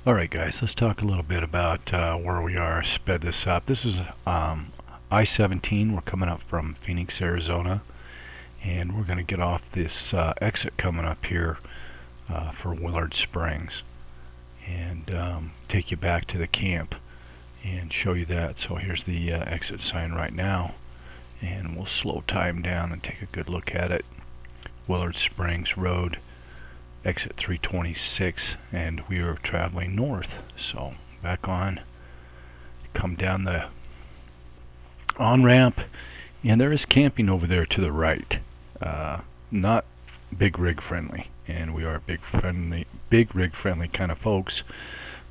Alright guys, let's talk a little bit about where we are. Sped this up. This is I-17. We're coming up from Phoenix, Arizona, and we're going to get off this exit coming up here for Willard Springs and take you back to the camp and show you that. So here's the exit sign right now, and we'll slow time down and take a good look at it. Willard Springs Road, exit 326, and we are traveling north. So back on, come down the on-ramp, and there is camping over there to the right. Not big rig friendly, and we are big rig friendly kind of folks,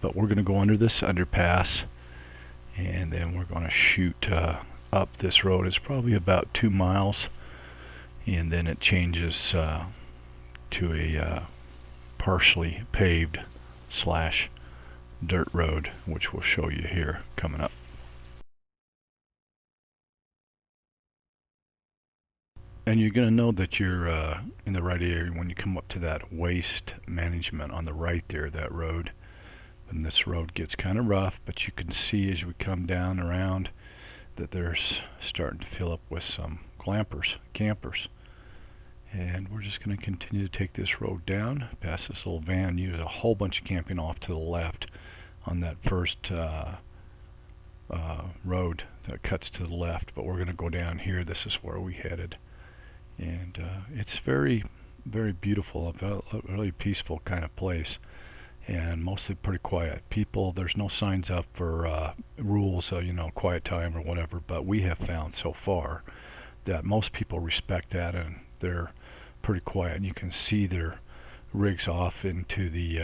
but we're going to go under this underpass, and then we're going to shoot up this road. It's probably about 2 miles, and then it changes to a partially paved / dirt road, which we'll show you here coming up. And you're going to know that you're in the right area when you come up to that waste management on the right there, that road. And this road gets kind of rough, but you can see as we come down around that there's starting to fill up with some campers. And we're just going to continue to take this road down past this little van. Use a whole bunch of camping off to the left on that first road that cuts to the left, but we're going to go down here. This is where we headed, and it's very, very beautiful, a really peaceful kind of place, and mostly pretty quiet. People, there's no signs up for rules, you know, quiet time or whatever, but we have found so far that most people respect that, and they're pretty quiet, and you can see their rigs off into the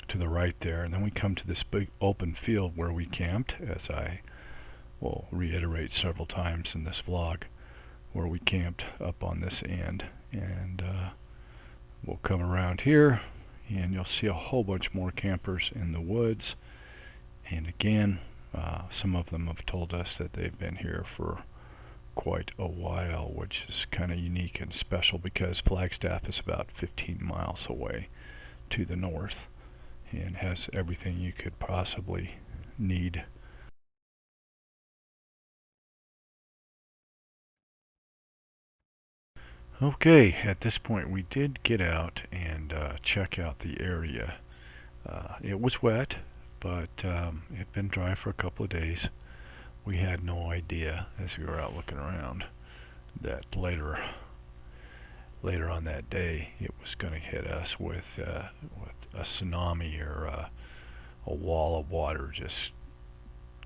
to the right there. And then we come to this big open field where we camped, as I will reiterate several times in this vlog, where we camped up on this end. And we'll come around here, and you'll see a whole bunch more campers in the woods. And again, some of them have told us that they've been here for quite a while, which is kind of unique and special because Flagstaff is about 15 miles away to the north and has everything you could possibly need. Okay, at this point we did get out and check out the area. It was wet, but it had been dry for a couple of days. We had no idea, as we were out looking around, that later on that day it was going to hit us with a tsunami, or a wall of water just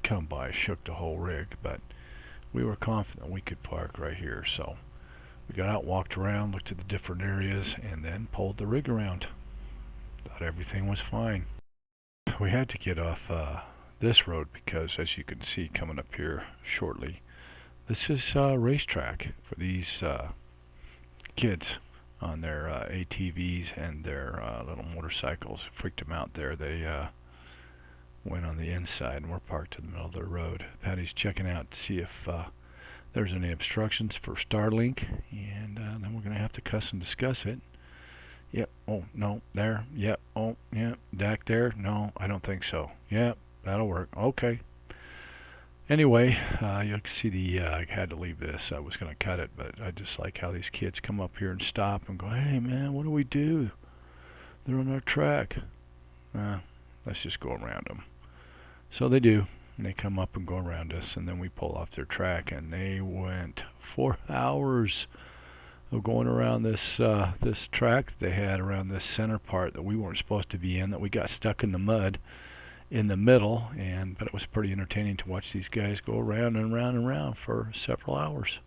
come by, shook the whole rig. But we were confident we could park right here, so we got out, walked around, looked at the different areas, and then pulled the rig around. Thought everything was fine. We had to get off this road because, as you can see coming up here shortly, this is a racetrack for these kids on their ATVs and their little motorcycles. Freaked them out there. They went on the inside, and we're parked in the middle of the road. Patty's checking out to see if there's any obstructions for Starlink, and then we're going to have to cuss and discuss it. Yep. Oh, no. There. Yep. Oh, yeah. DAC there. No, I don't think so. Yep. That'll work. Okay. Anyway, you'll see the, I had to leave this. I was going to cut it, but I just like how these kids come up here and stop and go, hey man, what do we do? They're on our track. Let's just go around them. So they do. And they come up and go around us, and then we pull off their track, and they went 4 hours of going around this this track that they had around this center part that we weren't supposed to be in, that we got stuck in the mud in the middle. But it was pretty entertaining to watch these guys go around and around and around for several hours.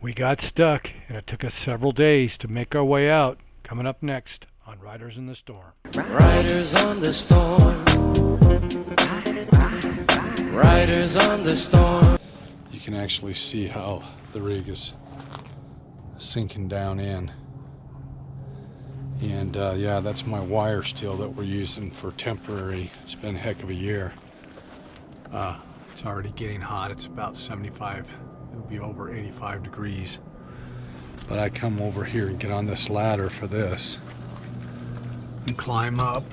We got stuck, and it took us several days to make our way out. Coming up next on Riders in the Storm. Riders on the storm. Riders on the storm. You can actually see how the rig is sinking down in. And yeah, that's my wire steel that we're using for temporary. It's been a heck of a year. It's already getting hot. It's about 75. It'll be over 85 degrees. But I come over here and get on this ladder for this and climb up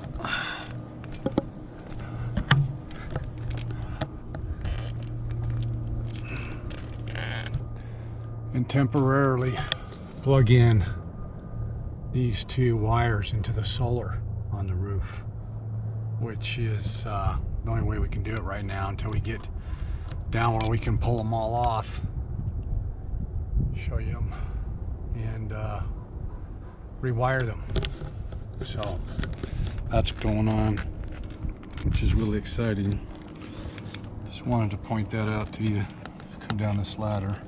and temporarily plug in these two wires into the solar on the roof, which is the only way we can do it right now until we get down where we can pull them all off, show you them, and rewire them. So that's going on, which is really exciting. Just wanted to point that out to you. Come down this ladder,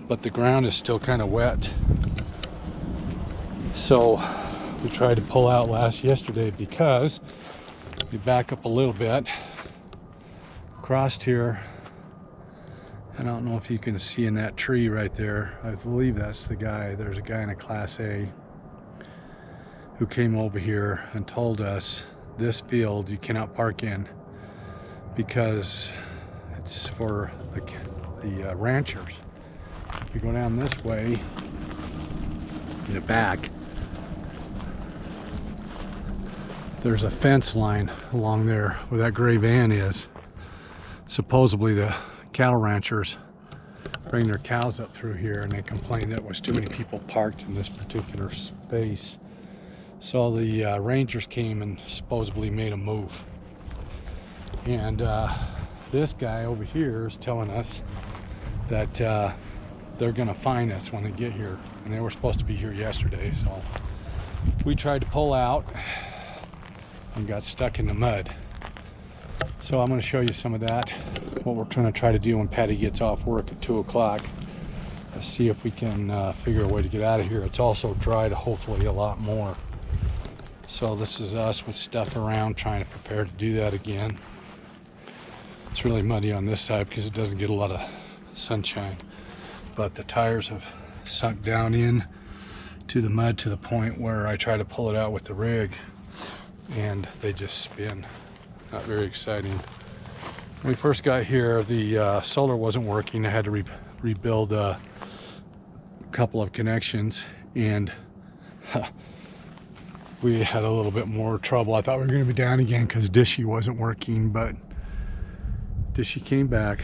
but the ground is still kind of wet, so we tried to pull out yesterday because we back up a little bit crossed here. I don't know if you can see in that tree right there, I believe that's the guy. There's a guy in a Class A who came over here and told us this field you cannot park in because it's for the ranchers. If you go down this way in the back, there's a fence line along there where that gray van is. Supposedly the cattle ranchers bring their cows up through here, and they complained that there was too many people parked in this particular space. So the rangers came and supposedly made a move. And this guy over here is telling us that they're gonna fine us when they get here. And they were supposed to be here yesterday, so we tried to pull out and got stuck in the mud. So I'm going to show you some of that, what we're trying to try to do when Patty gets off work at 2 o'clock. Let's see if we can figure a way to get out of here. It's also dried hopefully a lot more. So this is us with stuff around trying to prepare to do that again. It's really muddy on this side because it doesn't get a lot of sunshine. But the tires have sunk down in to the mud to the point where I try to pull it out with the rig and they just spin. Not very exciting. When we first got here, the solar wasn't working. I had to rebuild a couple of connections, and we had a little bit more trouble. I thought we were going to be down again because Dishy wasn't working, but Dishy came back,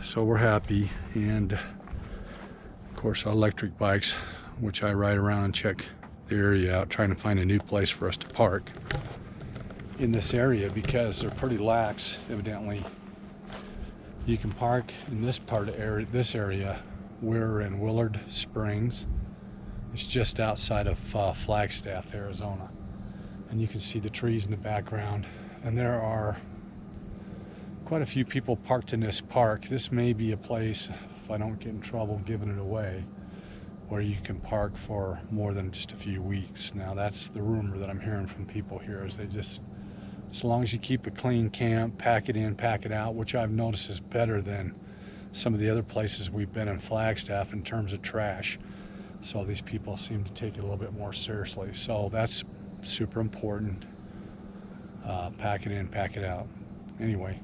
so we're happy. And of course, our electric bikes, which I ride around and check the area out, trying to find a new place for us to park in this area because they're pretty lax. Evidently you can park in this part of this area. We're in Willard Springs. It's just outside of Flagstaff, Arizona, and you can see the trees in the background, and there are quite a few people parked in this park. This may be a place, if I don't get in trouble giving it away, where you can park for more than just a few weeks. Now that's the rumor that I'm hearing from people here, is they just, as long as you keep a clean camp, pack it in, pack it out, which I've noticed is better than some of the other places we've been in Flagstaff in terms of trash. So these people seem to take it a little bit more seriously. So that's super important. Pack it in, pack it out. Anyway,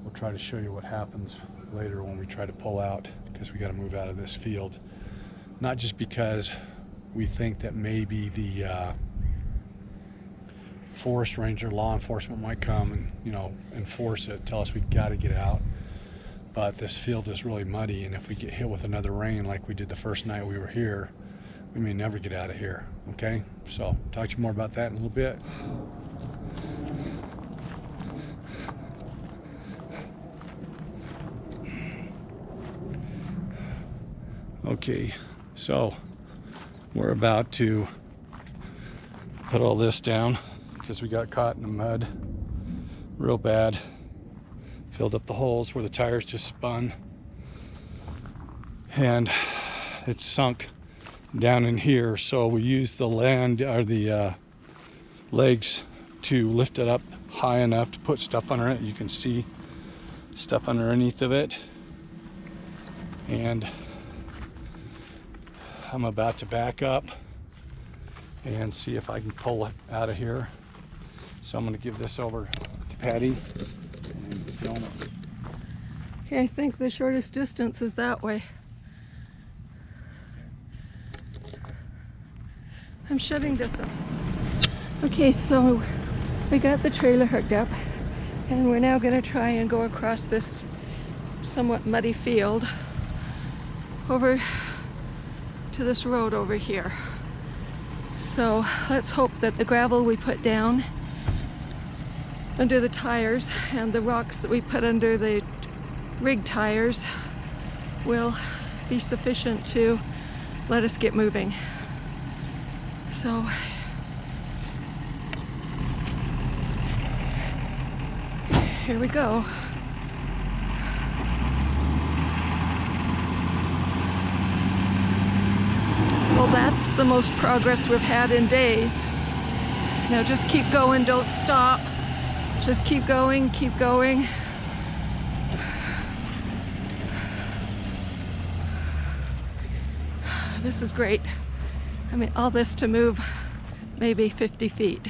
we'll try to show you what happens later when we try to pull out, because we got to move out of this field. Not just because we think that maybe the forest ranger, law enforcement might come and, you know, enforce it, tell us we got to get out, but this field is really muddy, and if we get hit with another rain like we did the first night we were here, we may never get out of here. Okay, so talk to you more about that in a little bit. Okay, so we're about to put all this down because we got caught in the mud real bad. Filled up the holes where the tires just spun, and it's sunk down in here. So we used the legs to lift it up high enough to put stuff under it. You can see stuff underneath of it, and I'm about to back up and see if I can pull it out of here. So I'm going to give this over to Patty and film it. Okay, I think the shortest distance is that way. I'm shutting this off. Okay, so we got the trailer hooked up, and we're now going to try and go across this somewhat muddy field over to this road over here. So let's hope that the gravel we put down under the tires and the rocks that we put under the rig tires will be sufficient to let us get moving. So here we go. Well, that's the most progress we've had in days. Now just keep going, don't stop. Just keep going, keep going. This is great. I mean, all this to move maybe 50 feet.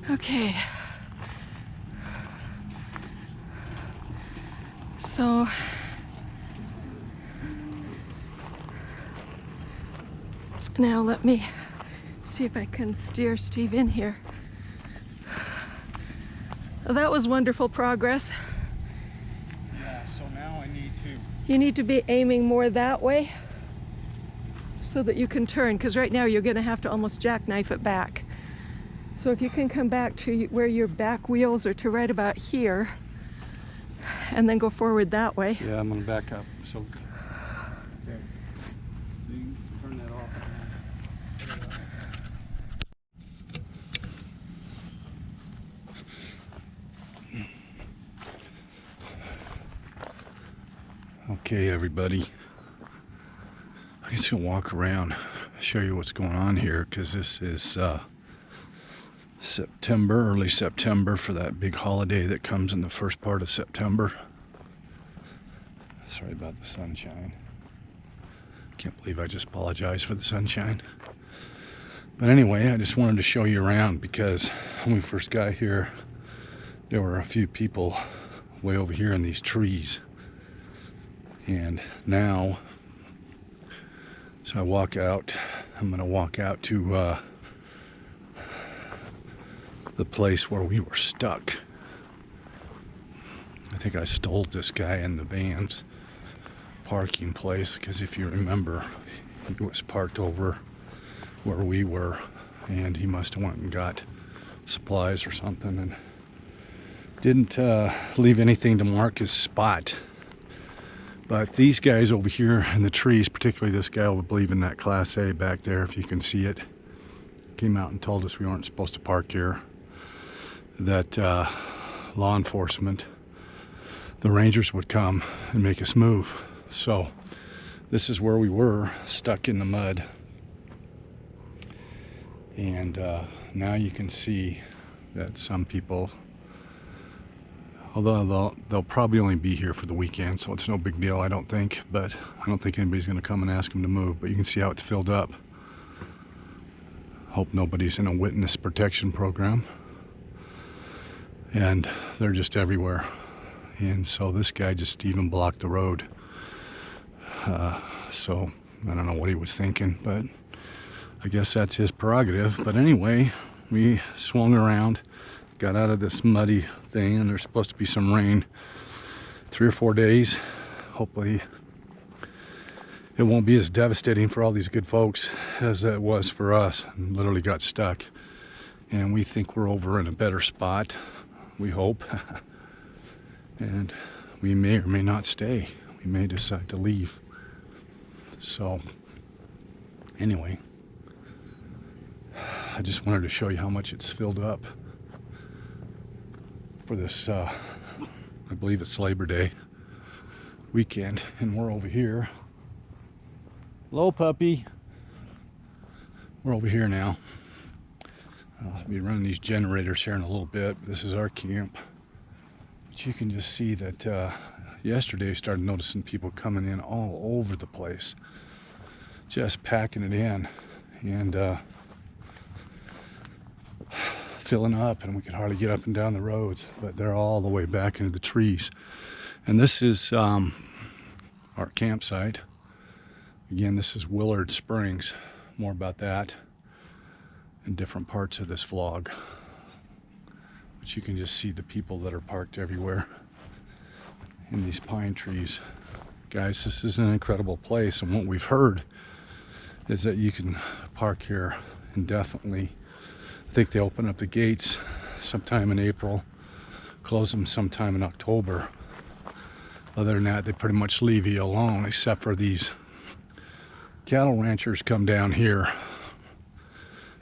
Okay. So now let me see if I can steer Steve in here. Well, that was wonderful progress. Yeah, so now I need to... You need to be aiming more that way so that you can turn, because right now you're going to have to almost jackknife it back. So if you can come back to where your back wheels are to right about here and then go forward that way. Yeah, I'm going to back up. So, okay. So you can turn that off. Okay, everybody. I'm just gonna walk around, show you what's going on here, because this is September, early September, for that big holiday that comes in the first part of September. Sorry about the sunshine. Can't believe I just apologized for the sunshine. But anyway, I just wanted to show you around, because when we first got here, there were a few people way over here in these trees. And now, so I walk out, I'm going to walk out to the place where we were stuck. I think I stole this guy in the van's parking place, because if you remember, he was parked over where we were, and he must have went and got supplies or something and didn't leave anything to mark his spot. But these guys over here in the trees, particularly this guy, I believe in that Class A back there, if you can see it, came out and told us we weren't supposed to park here. That law enforcement, the rangers, would come and make us move. So this is where we were, stuck in the mud. And now you can see that some people, although they'll probably only be here for the weekend, so it's no big deal, I don't think. But I don't think anybody's going to come and ask them to move. But you can see how it's filled up. Hope nobody's in a witness protection program. And they're just everywhere. And so this guy just even blocked the road. So I don't know what he was thinking, but I guess that's his prerogative. But anyway, we swung around, got out of this muddy thing, and there's supposed to be some rain 3 or 4 days. Hopefully it won't be as devastating for all these good folks as it was for us. And literally got stuck, and we think we're over in a better spot, we hope. And we may or may not stay. We may decide to leave. So anyway, I just wanted to show you how much it's filled up for this, I believe it's Labor Day weekend, and we're over here. Hello, puppy. We're over here now. I'll be running these generators here in a little bit. This is our camp. But you can just see that yesterday I started noticing people coming in all over the place, just packing it in and filling up, and we could hardly get up and down the roads, but they're all the way back into the trees. And this is our campsite. Again, this is Willard Springs. More about that in different parts of this vlog. But you can just see the people that are parked everywhere. in these pine trees. Guys, this is an incredible place, and what we've heard is that you can park here indefinitely. I think they open up the gates sometime in April, close them sometime in October. Other than that, they pretty much leave you alone, except for these cattle ranchers come down here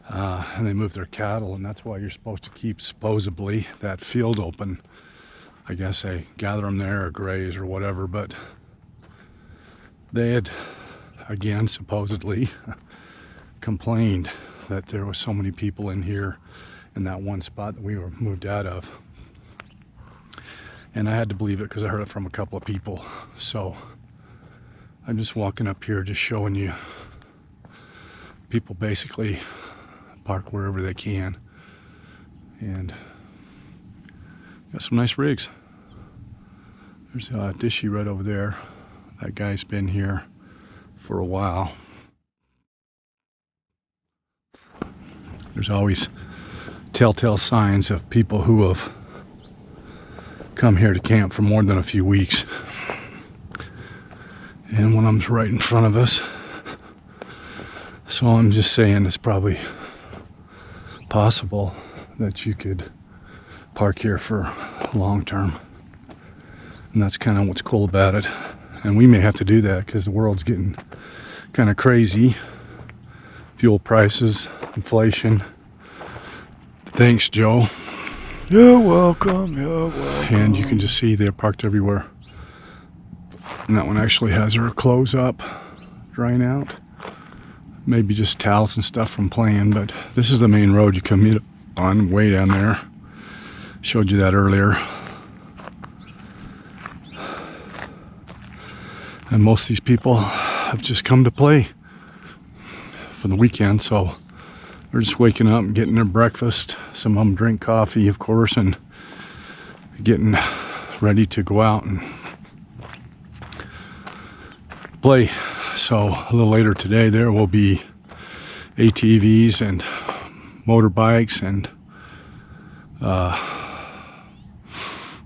and they move their cattle, and that's why you're supposed to keep supposedly that field open. I guess they gather them there or graze or whatever, but they had, again, supposedly complained that there was so many people in here in that one spot that we were moved out of. And I had to believe it because I heard it from a couple of people. So I'm just walking up here, just showing you people basically park wherever they can. And got some nice rigs. There's a dishy right over there. That guy's been here for a while. There's always telltale signs of people who have come here to camp for more than a few weeks. And one of them's right in front of us. So I'm just saying it's probably possible that you could park here for long term. And that's kind of what's cool about it. And we may have to do that because the world's getting kind of crazy. Fuel prices, inflation. Thanks, Joe. You're welcome, you're welcome. And you can just see they're parked everywhere. And that one actually has her clothes up, drying out. Maybe just towels and stuff from playing, but this is the main road you come on, way down there. Showed you that earlier. And most of these people have just come to play for the weekend, so they're just waking up and getting their breakfast. Some of them drink coffee, of course, and getting ready to go out and play. So a little later today there will be ATVs and motorbikes and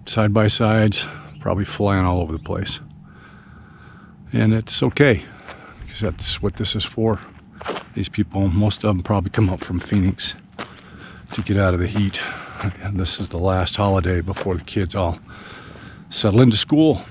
side-by-sides probably flying all over the place. And it's okay, because that's what this is for. These people, most of them probably come up from Phoenix to get out of the heat. And this is the last holiday before the kids all settle into school.